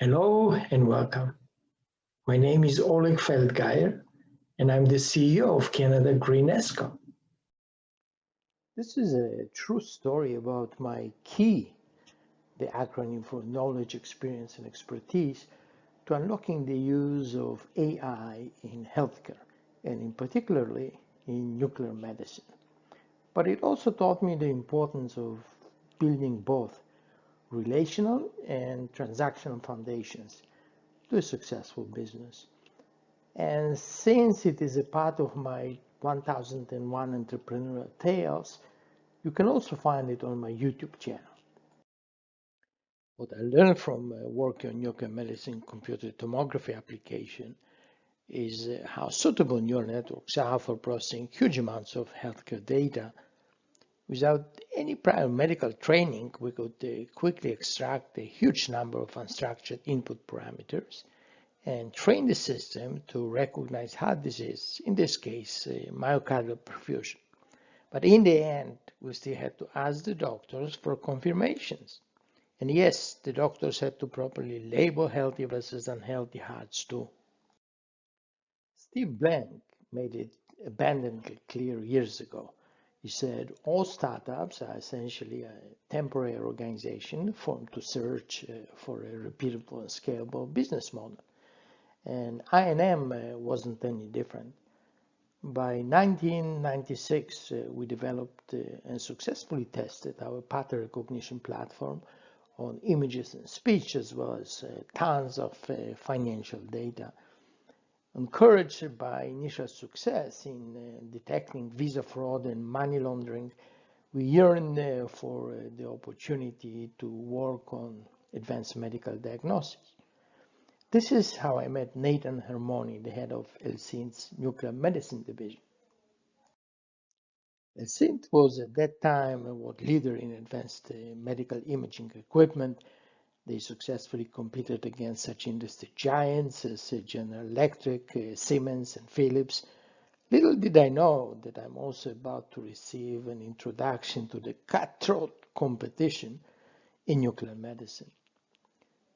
Hello and welcome. My name is Oleg Feldgeier and I'm the CEO of Canada Green ESCO. This is a true story about my KEY, the acronym for Knowledge, Experience and Expertise, to unlocking the use of AI in healthcare and in particularly in nuclear medicine. But it also taught me the importance of building both relational and transactional foundations to a successful business. And since it is a part of my 1001 Entrepreneurial Tales, you can also find it on my YouTube channel. What I learned from working on nuclear medicine computed tomography application is how suitable neural networks are for processing huge amounts of healthcare data. Without any prior medical training, we could quickly extract a huge number of unstructured input parameters and train the system to recognize heart disease, in this case, myocardial perfusion. But in the end, we still had to ask the doctors for confirmations. And yes, the doctors had to properly label healthy versus unhealthy hearts too. Steve Blank made it abundantly clear years ago. He said all startups are essentially a temporary organization formed to search for a repeatable and scalable business model. And I&M wasn't any different. By 1996, we developed and successfully tested our pattern recognition platform on images and speech, as well as tons of financial data. Encouraged by initial success in detecting visa fraud and money laundering, we yearned for the opportunity to work on advanced medical diagnosis. This is how I met Nathan Hermoni, the head of Elsint's nuclear medicine division. Elsint was at that time a world leader in advanced medical imaging equipment. They successfully competed against such industry giants as General Electric, Siemens, and Philips. Little did I know that I'm also about to receive an introduction to the cutthroat competition in nuclear medicine.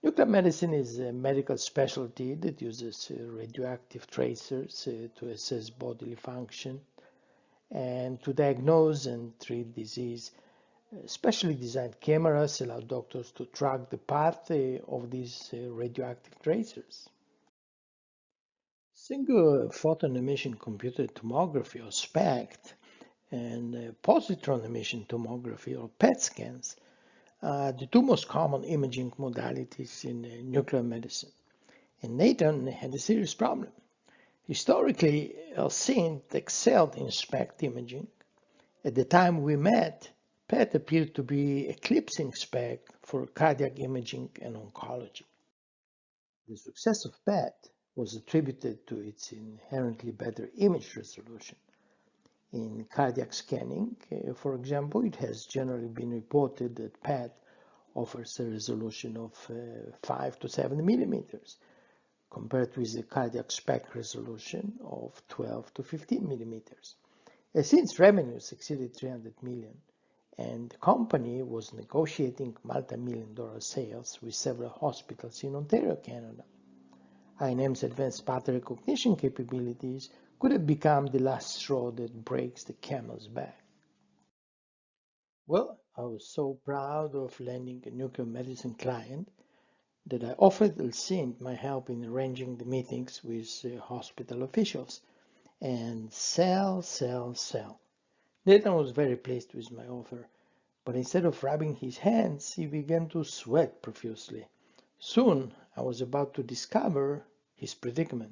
Nuclear medicine is a medical specialty that uses radioactive tracers to assess bodily function and to diagnose and treat disease. Specially designed cameras allow doctors to track the path of these radioactive tracers. Single photon emission computed tomography, or SPECT, and positron emission tomography, or PET scans, are the two most common imaging modalities in nuclear medicine. And Nathan had a serious problem. Historically, Elsint excelled in SPECT imaging. At the time we met, PET appeared to be eclipsing SPECT for cardiac imaging and oncology. The success of PET was attributed to its inherently better image resolution. In cardiac scanning, for example, it has generally been reported that PET offers a resolution of 5 to 7 millimeters, compared with the cardiac SPECT resolution of 12 to 15 millimeters. Since revenues exceeded 300 million, and the company was negotiating multi-million-dollar sales with several hospitals in Ontario, Canada. I&M's advanced pattern recognition capabilities could have become the last straw that breaks the camel's back. Well, I was so proud of landing a nuclear medicine client that I offered Elsint my help in arranging the meetings with hospital officials and sell. Nathan was very pleased with my offer, but instead of rubbing his hands, he began to sweat profusely. Soon, I was about to discover his predicament.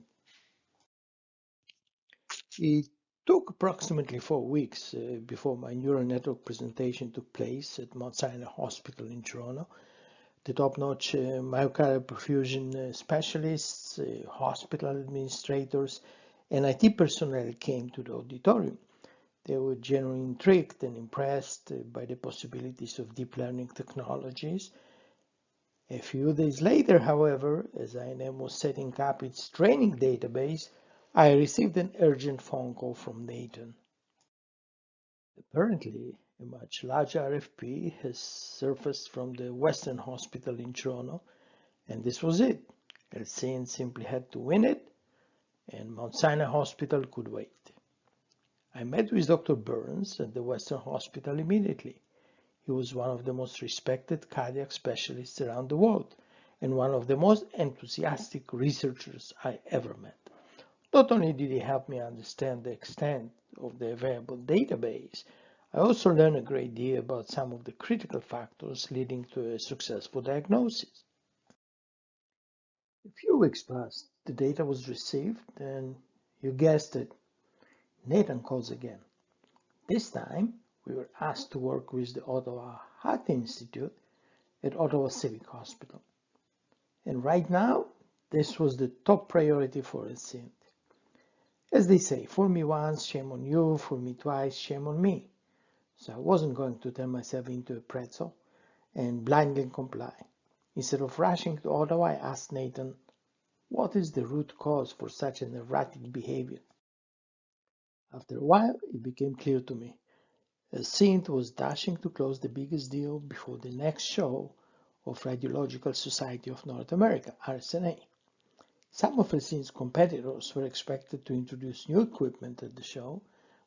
It took approximately 4 weeks before my neural network presentation took place at Mount Sinai Hospital in Toronto. The top-notch myocardial perfusion specialists, hospital administrators, and IT personnel came to the auditorium. They were genuinely intrigued and impressed by the possibilities of deep learning technologies. A few days later, however, as I&M was setting up its training database, I received an urgent phone call from Nathan. Apparently, a much larger RFP has surfaced from the Western Hospital in Toronto, And this was it. Helsinki simply had to win it, and Mount Sinai Hospital could wait. I met with Dr. Burns at the Western Hospital immediately. He was one of the most respected cardiac specialists around the world and one of the most enthusiastic researchers I ever met. Not only did he help me understand the extent of the available database, I also learned a great deal about some of the critical factors leading to a successful diagnosis. A few weeks passed, the data was received, and you guessed it, Nathan calls again. This time, we were asked to work with the Ottawa Heart Institute at Ottawa Civic Hospital. And right now, this was the top priority for Helsinki. As they say, fool me once, shame on you, fool me twice, shame on me. So I wasn't going to turn myself into a pretzel and blindly comply. Instead of rushing to Ottawa, I asked Nathan, what is the root cause for such an erratic behavior? After a while, it became clear to me. Helsinki was dashing to close the biggest deal before the next show of Radiological Society of North America, RSNA. Some of Helsinki's competitors were expected to introduce new equipment at the show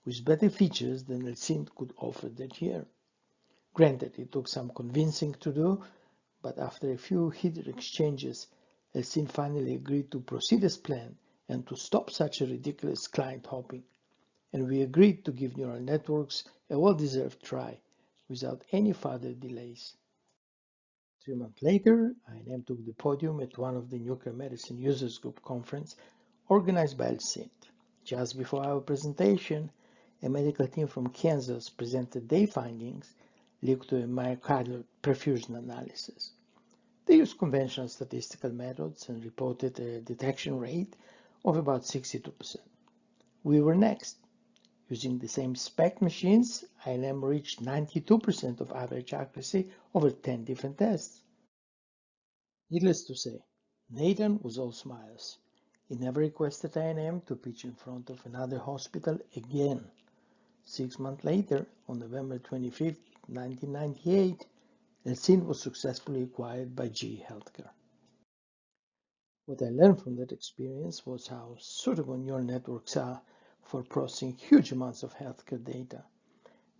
with better features than Helsinki could offer that year. Granted, it took some convincing to do, but after a few heated exchanges, Helsinki finally agreed to proceed as planned and to stop such a ridiculous client hopping. And we agreed to give neural networks a well-deserved try without any further delays. 3 months later, INM took the podium at one of the Nuclear Medicine Users Group conference organized by Helsinki. Just before our presentation, a medical team from Kansas presented their findings linked to a myocardial perfusion analysis. They used conventional statistical methods and reported a detection rate of about 62%. We were next. Using the same SPECT machines, INM reached 92% of average accuracy over 10 different tests. Needless to say, Nathan was all smiles. He never requested INM to pitch in front of another hospital again. 6 months later, on November 25, 1998, Helsinki was successfully acquired by GE Healthcare. What I learned from that experience was how suitable neural networks are for processing huge amounts of healthcare data.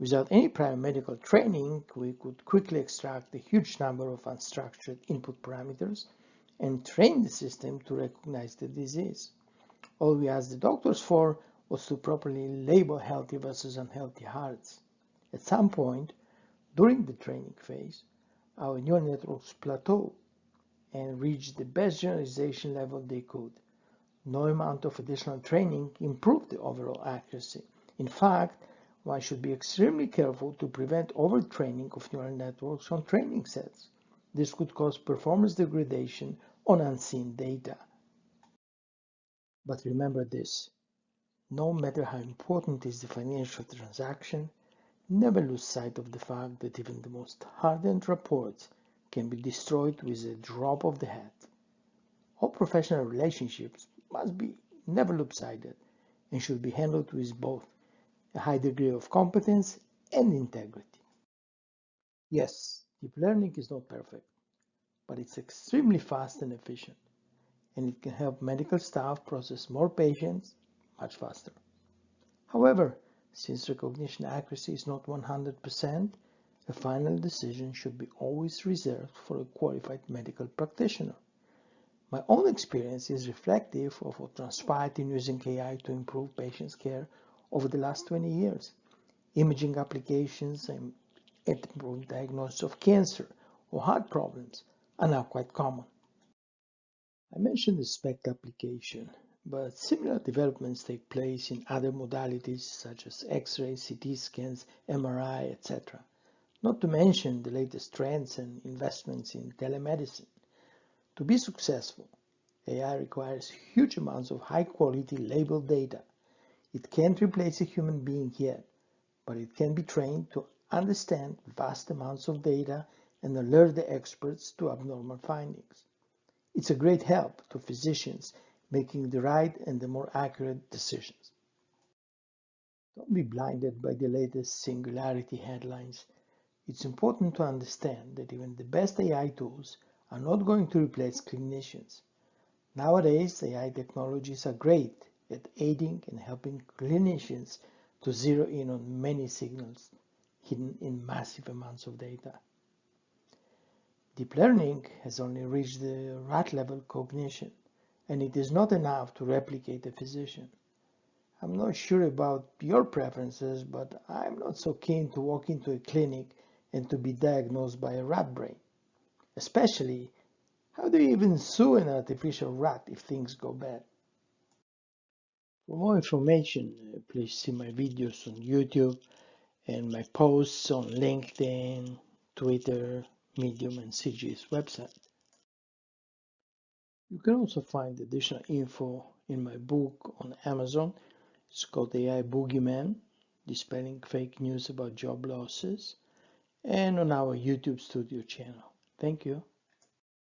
Without any prior medical training, we could quickly extract a huge number of unstructured input parameters and train the system to recognize the disease. All we asked the doctors for was to properly label healthy versus unhealthy hearts. At some point, during the training phase, our neural networks plateaued and reached the best generalization level they could. No amount of additional training improved the overall accuracy. In fact, one should be extremely careful to prevent overtraining of neural networks on training sets. This could cause performance degradation on unseen data. But remember this, no matter how important is the financial transaction, never lose sight of the fact that even the most hardened reports can be destroyed with a drop of the hat. All professional relationships must be never lopsided and should be handled with both a high degree of competence and integrity. Yes, deep learning is not perfect, but it's extremely fast and efficient, and it can help medical staff process more patients much faster. However, since recognition accuracy is not 100%, a final decision should be always reserved for a qualified medical practitioner. My own experience is reflective of what transpired in using AI to improve patients' care over the last 20 years. Imaging applications and improved diagnosis of cancer or heart problems are now quite common. I mentioned the SPECT application, but similar developments take place in other modalities such as X-rays, CT scans, MRI, etc. Not to mention the latest trends and investments in telemedicine. To be successful, AI requires huge amounts of high-quality labeled data. It can't replace a human being yet, but it can be trained to understand vast amounts of data and alert the experts to abnormal findings. It's a great help to physicians making the right and the more accurate decisions. Don't be blinded by the latest singularity headlines. It's important to understand that even the best AI tools are not going to replace clinicians. Nowadays, AI technologies are great at aiding and helping clinicians to zero in on many signals hidden in massive amounts of data. Deep learning has only reached the rat-level cognition, and it is not enough to replicate a physician. I'm not sure about your preferences, but I'm not so keen to walk into a clinic and to be diagnosed by a rat brain. Especially, how do you even sue an artificial rat if things go bad? For more information, please see my videos on YouTube and my posts on LinkedIn, Twitter, Medium, and CG's website. You can also find additional info in my book on Amazon. It's called AI BOOGEYMAN, Dispelling Fake News About Job Losses, and on our YouTube studio channel. Thank you.